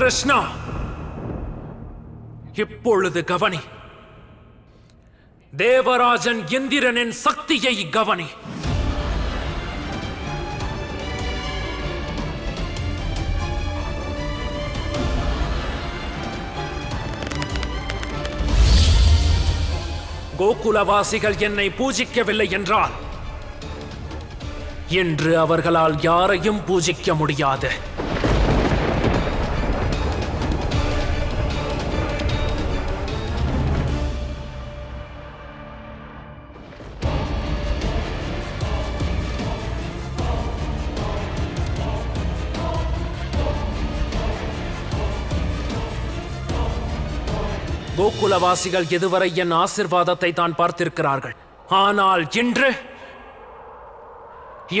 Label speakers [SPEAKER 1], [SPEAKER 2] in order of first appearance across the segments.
[SPEAKER 1] கிருஷ்ணா, இப்பொழுது கவனி. தேவராஜன் இந்திரனின் சக்தியை கவனி. கோகுலவாசிகள் என்னை பூஜிக்கவில்லை என்றால் இன்று அவர்களால் யாரையும் பூஜிக்க முடியாது. கோகுலவாசிகள் இதுவரை என் ஆசிர்வாதத்தை தான் பார்த்திருக்கிறார்கள். ஆனால்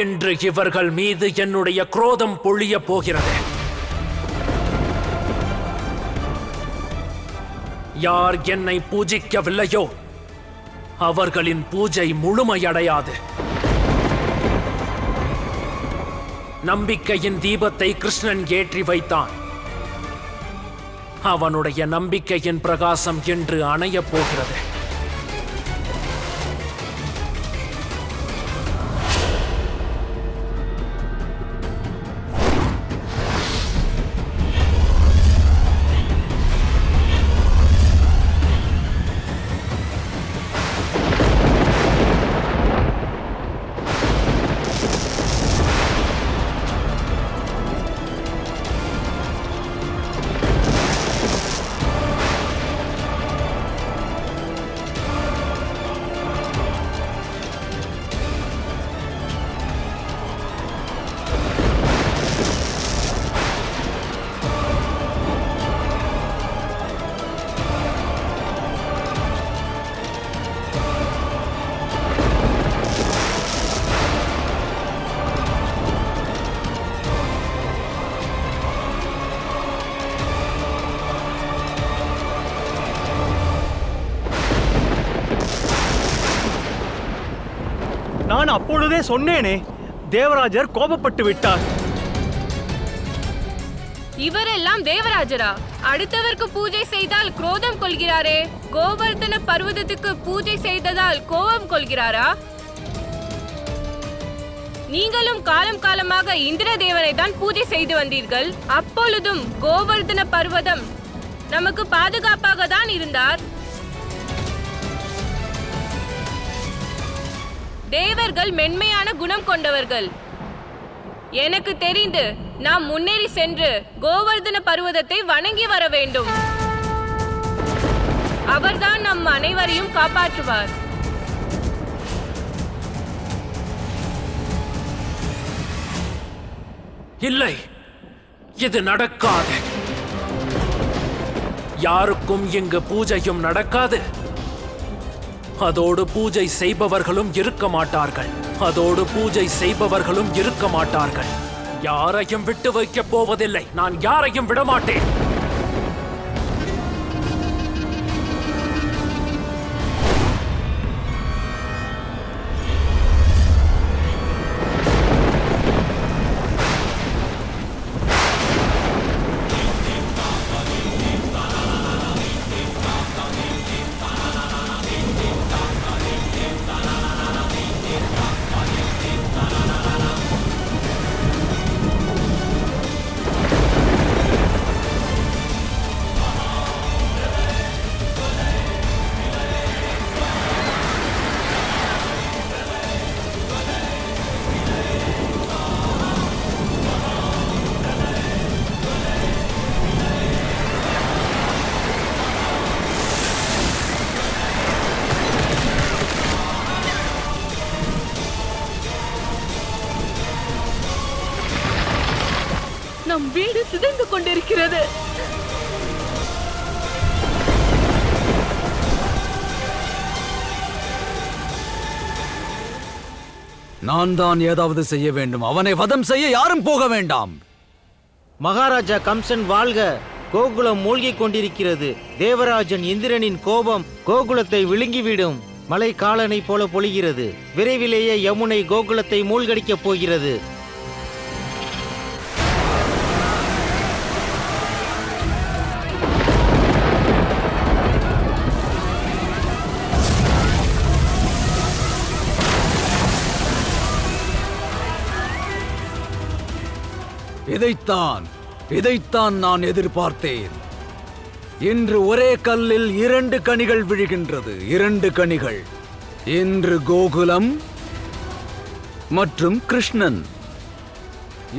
[SPEAKER 1] இன்று இவர்கள் மீது என்னுடைய குரோதம் பொழிய போகிறது. யார் என்னை பூஜிக்கவில்லையோ அவர்களின் பூஜை முழுமையடையாது. நம்பிக்கையின் தீபத்தை கிருஷ்ணன் ஏற்றி வைத்தான். அவனுடைய நம்பிக்கையின் பிரகாசம் இன்று அணையப் போகிறது.
[SPEAKER 2] நான் அப்பொழுதே சொன்னேனே, தேவராஜர் கோபப்பட்டு விட்டார்.
[SPEAKER 3] இவரெல்லாம் தேவராஜரா? அடுத்தவருக்கு பூஜை செய்தால் குரோதம் கொள்கிறாரே, கோவர்தன பர்வதத்துக்கு பூஜை செய்ததால் கோபம் கொள்கிறாரா? நீங்களும் காலம் காலமாக இந்திர தேவனை தான் பூஜை செய்து வந்தீர்கள். அப்பொழுதும் கோவர்தன பர்வதம் நமக்கு பாதுகாப்பாக தான் இருந்தார். தேவர்கள் மென்மையான குணம் கொண்டவர்கள். எனக்கு தெரிந்து நாம் முன்னேறி சென்று கோவர்தன பர்வதத்தை வணங்கி வர வேண்டும். அவர்தான் நம் அனைவரையும் காப்பாற்றுவார்.
[SPEAKER 1] இல்லை, இது நடக்காது. யாருக்கும் இங்கு பூஜையும் நடக்காது. அதோடு பூஜை செய்பவர்களும் இருக்க மாட்டார்கள். யாரையும் விட்டு வைக்கப் போவதில்லை. நான் யாரையும் விடமாட்டேன்.
[SPEAKER 3] நம் வீடு சிதைந்து கொண்டிருக்கிறது.
[SPEAKER 4] நான் தான் ஏதாவது செய்ய வேண்டும். அவனை வதம் செய்ய யாரும் போக வேண்டாம்.
[SPEAKER 5] மகாராஜா கம்சன் வாழ்க! கோகுலம் மூழ்கிக் கொண்டிருக்கிறது. தேவராஜன் இந்திரனின் கோபம் கோகுலத்தை விழுங்கிவிடும். மழை காலனை போல பொழிகிறது. விரைவிலேயே யமுனை கோகுலத்தை மூழ்கடிக்கப் போகிறது.
[SPEAKER 4] இதைத்தான் நான் எதிர்பார்த்தேன். இன்று ஒரே கல்லில் 2 கனிகள் விழுகின்றது. 2 கனிகள். இன்று கோகுலம் மற்றும் கிருஷ்ணன்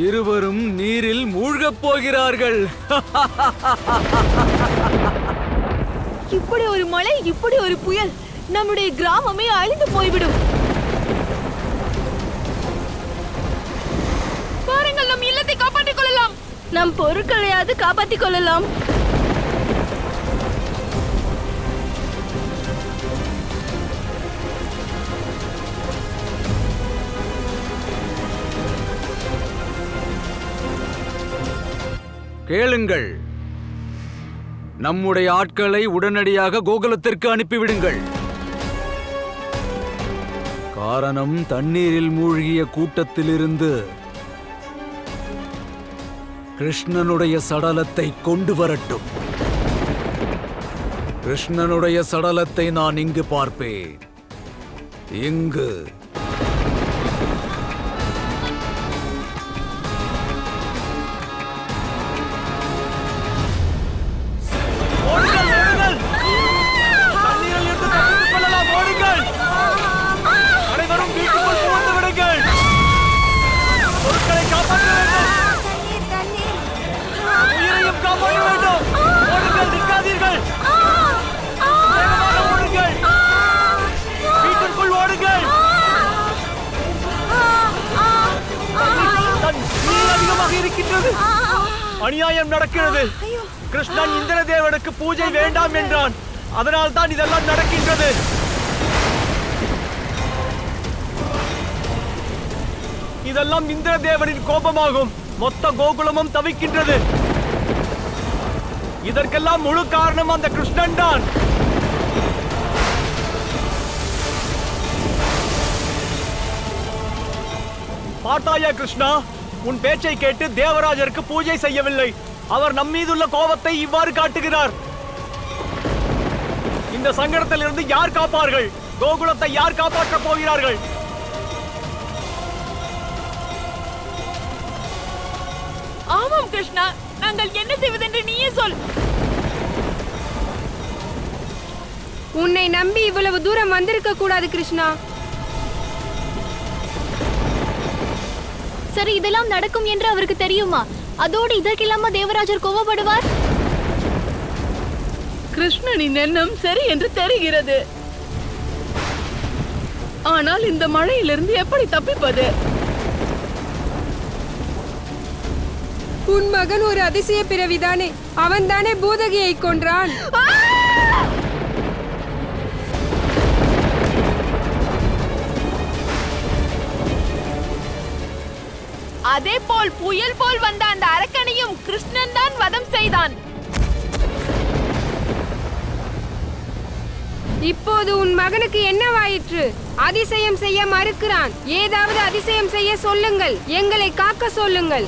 [SPEAKER 4] இருவரும் நீரில் மூழ்கப் போகிறார்கள்.
[SPEAKER 6] இப்படி ஒரு மழை, இப்படி ஒரு புயல், நம்முடைய கிராமமே அழிந்து போய்விடும். பாருங்கள், நம் இல்லத்தை காப்பாற்றிக் கொள்ளலாம். நம் பொருட்களையாவது காப்பாற்றிக் கொள்ளலாம்.
[SPEAKER 4] கேளுங்கள், நம்முடைய ஆட்களை உடனடியாக கோகுலத்திற்கு அனுப்பிவிடுங்கள். காரணம், தண்ணீரில் மூழ்கிய கூட்டத்திலிருந்து கிருஷ்ணனுடைய சடலத்தை கொண்டு வரட்டும். கிருஷ்ணனுடைய சடலத்தை நான் இங்கு பார்ப்பேன். இங்கு.
[SPEAKER 2] அனைவரும் வீட்டுக்குள் புகுந்து விடுங்கள். பொருட்களை காப்பாற்ற வேண்டும். உயிரையும் காப்பாற்ற வேண்டும். ஓடுங்கள், நிற்காதீர்கள். வேகமாக ஓடுங்கள். வீட்டிற்குள் ஓடுங்கள். நீர் அதிகமாக இருக்கின்றது. அநியாயம் நடக்கிறது. கிருஷ்ணன் இந்திரதேவனுக்கு பூஜை வேண்டாம் என்றான். அதனால் தான் இதெல்லாம் நடக்கின்றது. இதெல்லாம் இந்திரதேவனின் கோபமாகும். மொத்த கோகுலமும் தவிக்கின்றது. இதற்கெல்லாம் முழு காரணம் அந்த கிருஷ்ணன் தான். பார்த்தாயா கிருஷ்ணா, உன் பேச்சை கேட்டு தேவராஜருக்கு பூஜை செய்யவில்லை. அவர் நம்மீதுள்ள கோபத்தை இவ்வாறு காட்டுகிறார். இந்த சங்கடத்தில் இருந்து யார் காப்பார்கள்? கோகுலத்தை யார் காப்பாற்றப் போகிறார்கள்?
[SPEAKER 6] ஆமாம் கிருஷ்ணா, நாங்கள் என்ன செய்வதென்று நீயே சொல்.
[SPEAKER 3] உன்னை நம்பி இவ்வளவு தூரம் வந்திருக்க கூடாது கிருஷ்ணா.
[SPEAKER 6] சரி, இதெல்லாம் நடக்கும் என்று அவருக்கு தெரியுமா? அதோடு இதற்கெல்லாம தேவராஜர் கோபப்படுவார்? கிருஷ்ணனின் எண்ணம் சரி என்று தெரிகிறது. ஆனால் இந்த மழையிலிருந்து எப்படி தப்பிப்பது?
[SPEAKER 3] உன் மகன் ஒரு அதிசய பிறவிதானே. அவன் தானே பூதகியை கொன்றான்.
[SPEAKER 6] அதே போல் புயல் போல் வந்த அந்த அரக்கனையும் கிருஷ்ணன் தான் வதம் செய்தான்.
[SPEAKER 3] இப்போது உன் மகனுக்கு என்னவாயிற்று? அதிசயம் செய்ய மறுக்கிறான். ஏதாவது அதிசயம் செய்ய சொல்லுங்கள். எங்களை காக்க சொல்லுங்கள்.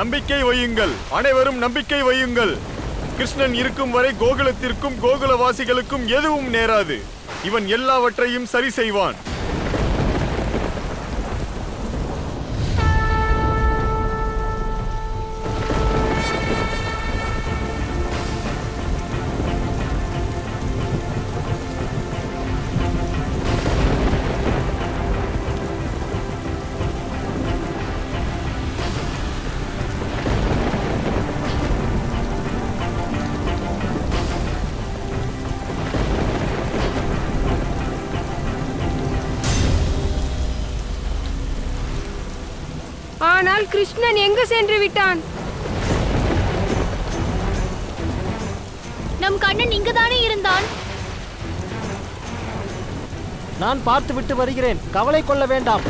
[SPEAKER 7] நம்பிக்கை வையுங்கள், அனைவரும் நம்பிக்கை வையுங்கள். கிருஷ்ணன் இருக்கும் வரை கோகுலத்திற்கும் கோகுலவாசிகளுக்கும் எதுவும் நேராது. இவன் எல்லாவற்றையும் சரி செய்வான்.
[SPEAKER 3] ஆனால் கிருஷ்ணன் எங்கு சென்று விட்டான்?
[SPEAKER 6] நம் கண்ணன் இங்குதானே இருந்தான்.
[SPEAKER 5] நான் பார்த்து விட்டு வருகிறேன். கவலை கொள்ள வேண்டாம்.